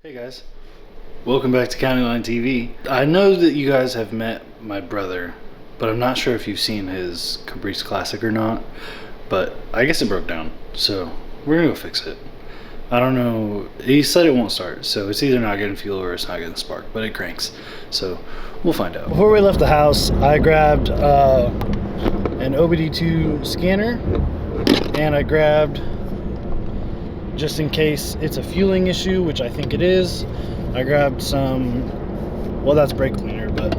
Hey guys, welcome back to CountyLine TV. I know that you guys have met my brother, but I'm not sure if you've seen his Caprice Classic or not, but I guess it broke down, so we're gonna go fix it. I don't know, he said it won't start, so it's either not getting fuel or it's not getting spark, but it cranks, so we'll find out. Before we left the house, I grabbed an OBD2 scanner, and I grabbed, just in case it's a fueling issue, which I think it is, I grabbed some, well, that's brake cleaner, but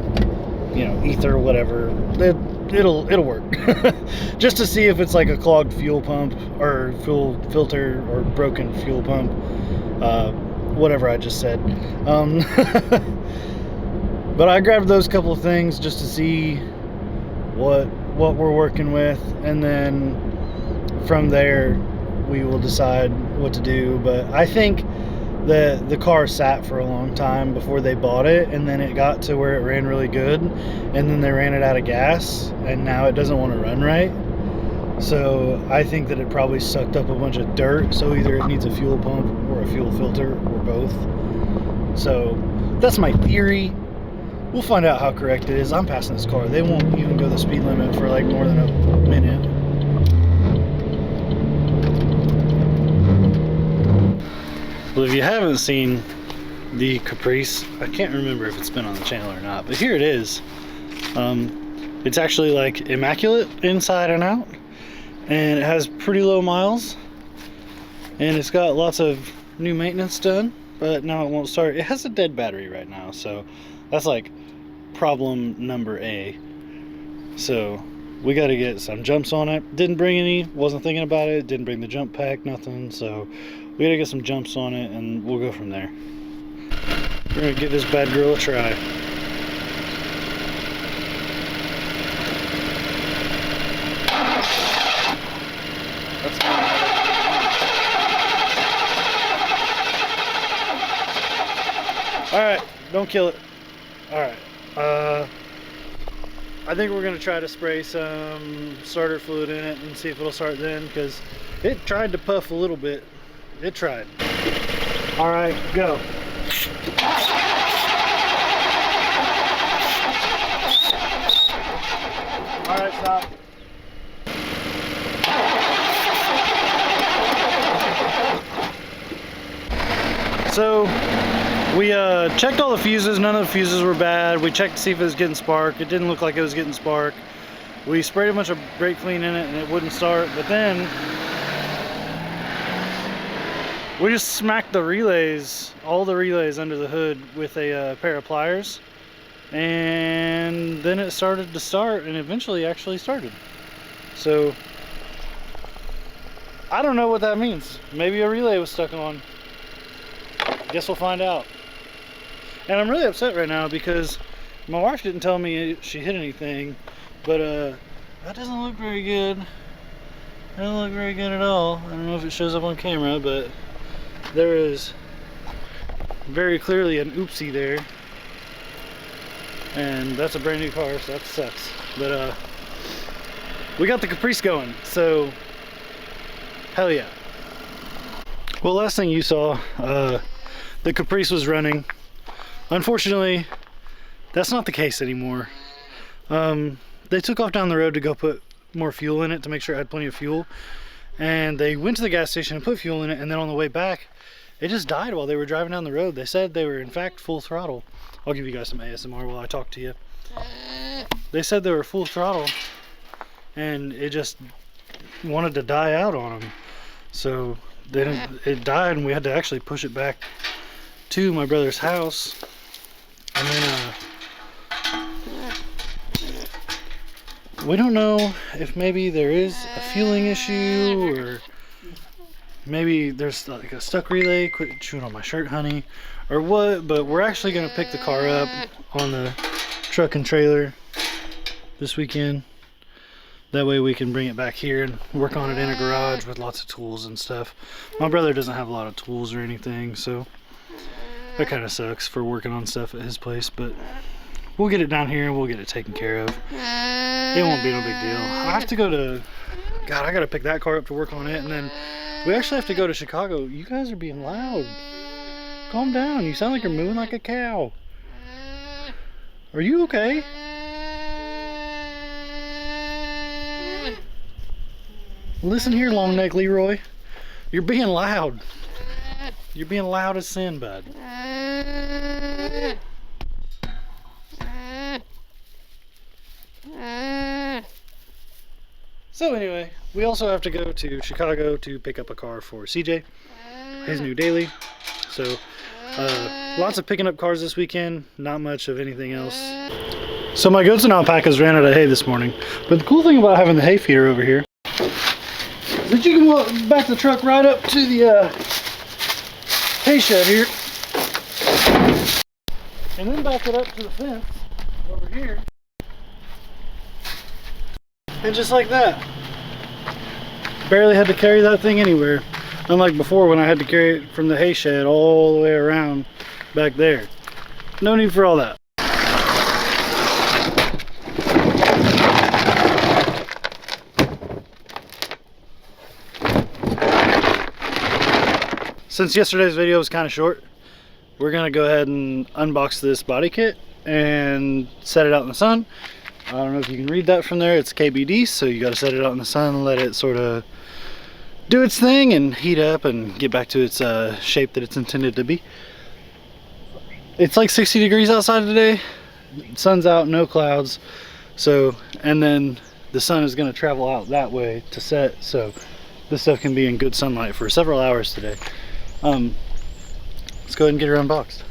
you know, ether, whatever, it'll work. Just to see if it's like a clogged fuel pump or fuel filter or broken fuel pump, whatever I just said. But I grabbed those couple of things just to see what we're working with, and then from there we will decide what to do. But I think the car sat for a long time before they bought it, and then it got to where it ran really good, and then they ran it out of gas, and now it doesn't want to run right. So I think that it probably sucked up a bunch of dirt, so either it needs a fuel pump or a fuel filter or both. So that's my theory. We'll find out how correct it is. I'm passing this car. They won't even go the speed limit for like more than a minute. Well, if you haven't seen the Caprice, I can't remember if it's been on the channel or not, but here it is. It's actually like immaculate inside and out, and it has pretty low miles, and it's got lots of new maintenance done, but now it won't start. It has a dead battery right now, so that's like problem number A. So we got to get some jumps on it. Didn't bring any, wasn't thinking about it, didn't bring the jump pack, nothing, so we gotta get some jumps on it and we'll go from there. We're gonna give this bad girl a try. Alright, don't kill it. Alright, I think we're gonna try to spray some starter fluid in it and see if it'll start then, because it tried to puff a little bit. It tried. All right, go. All right, stop. So we checked all the fuses. None of the fuses were bad. We checked to see if it was getting spark. It didn't look like it was getting spark. We sprayed a bunch of brake clean in it and it wouldn't start, but then we just smacked the relays, all the relays under the hood with a pair of pliers, and then it started to start, and eventually actually started. So I don't know what that means. Maybe a relay was stuck on. Guess we'll find out. And I'm really upset right now because my wife didn't tell me she hit anything, but that doesn't look very good. It doesn't look very good at all. I don't know if it shows up on camera, but there is very clearly an oopsie there, and that's a brand new car, so that sucks. But we got the Caprice going, so hell yeah. Well, last thing you saw, the Caprice was running. Unfortunately, that's not the case anymore. They took off down the road to go put more fuel in it to make sure it had plenty of fuel, and they went to the gas station and put fuel in it, and then on the way back it just died while they were driving down the road. They said they were in fact full throttle. I'll give you guys some ASMR while I talk to you. They said they were full throttle and it just wanted to die out on them. So it died, and we had to actually push it back to my brother's house. And then we don't know if maybe there is a fueling issue, or maybe there's like a stuck relay. Quit chewing on my shirt, honey, or what. But we're actually gonna pick the car up on the truck and trailer this weekend. That way we can bring it back here and work on it in a garage with lots of tools and stuff. My brother doesn't have a lot of tools or anything, so that kind of sucks for working on stuff at his place, but we'll get it down here and we'll get it taken care of. It won't be no big deal. I have to go to, God, I gotta pick that car up to work on it, and then we actually have to go to Chicago. You guys are being loud. calm down. You sound like you're moving like a cow. Are you okay? Listen here, long neck Leroy. You're being loud. You're being loud as sin, bud. So anyway, we also have to go to Chicago to pick up a car for CJ, his new daily. So lots of picking up cars this weekend, not much of anything else. So my goats and alpacas ran out of hay this morning. But the cool thing about having the hay feeder over here is that you can back the truck right up to the hay shed here. And then back it up to the fence over here. And just like that. Barely had to carry that thing anywhere. Unlike before when I had to carry it from the hay shed all the way around back there. No need for all that. Since yesterday's video was kind of short, we're gonna go ahead and unbox this body kit and set it out in the sun. I don't know if you can read that from there. It's KBD, so you got to set it out in the sun and let it sort of do its thing and heat up and get back to its shape that it's intended to be. It's like 60 degrees outside today. Sun's out, no clouds. So, and then the sun is going to travel out that way to set, so this stuff can be in good sunlight for several hours today. Let's go ahead and get her unboxed.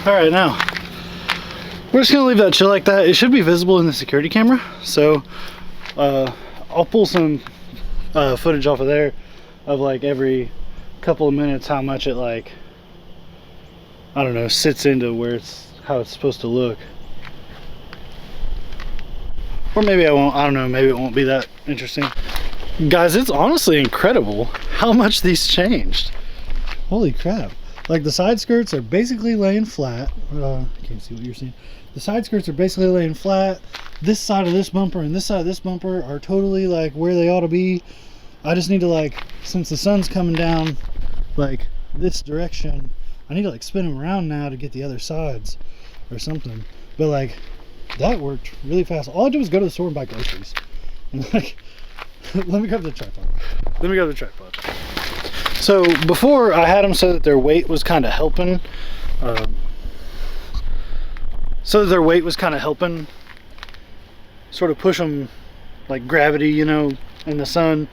Alright, now we're just gonna leave that chill like that. It should be visible in the security camera, so I'll pull some footage off of there of like every couple of minutes how much it, like, I don't know, sits into where it's how it's supposed to look. Or maybe I won't, I don't know, maybe it won't be that interesting. Guys, it's honestly incredible how much these changed. Holy crap. Like, the side skirts are basically laying flat. I can't see what you're seeing. The side skirts are basically laying flat. This side of this bumper and this side of this bumper are totally like where they ought to be. I just need to, like, since the sun's coming down like this direction, I need to like spin them around now to get the other sides or something. But like, that worked really fast. All I did was go to the store and buy groceries. And like, let me grab the tripod. Let me grab the tripod. So before I had them so that their weight was kind of helping, sort of push them, like gravity, you know, in the sun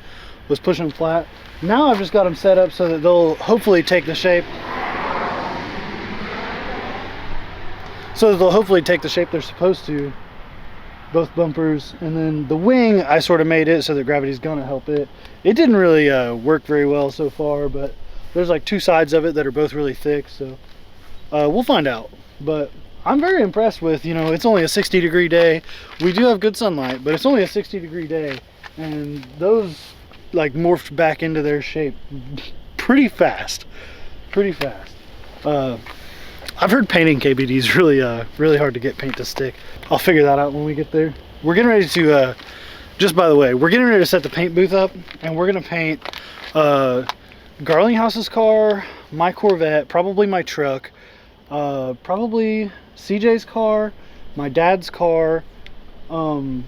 was pushing them flat. Now I've just got them set up so that they'll hopefully take the shape. They're supposed to, both bumpers. And then the wing, I sort of made it so that gravity's gonna help it. It didn't really work very well so far, but there's like two sides of it that are both really thick, so we'll find out. But I'm very impressed with, you know, it's only a 60-degree day. We do have good sunlight, but it's only a 60-degree day, and those like morphed back into their shape pretty fast. I've heard painting KBD is really really hard to get paint to stick. I'll figure that out when we get there. We're getting ready to just by the way, we're getting ready to set the paint booth up, and we're gonna paint Garlinghouse's car, my Corvette, probably my truck, probably CJ's car, my dad's car. We're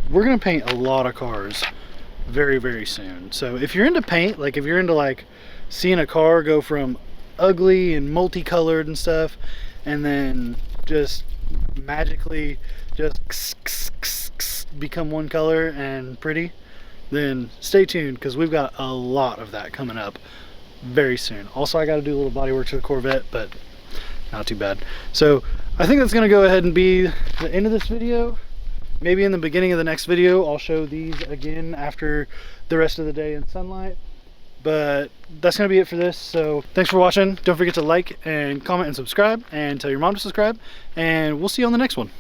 gonna paint a lot of cars very, very soon. So if you're into paint, like if you're into like seeing a car go from ugly and multicolored and stuff, and then just magically just become one color and pretty, then stay tuned, because we've got a lot of that coming up very soon. Also, I got to do a little body work to the Corvette, but not too bad. So I think that's going to go ahead and be the end of this video. Maybe in the beginning of the next video I'll show these again after the rest of the day in sunlight. But that's going to be it for this. So thanks for watching. Don't forget to like and comment and subscribe, and tell your mom to subscribe, and we'll see you on the next one.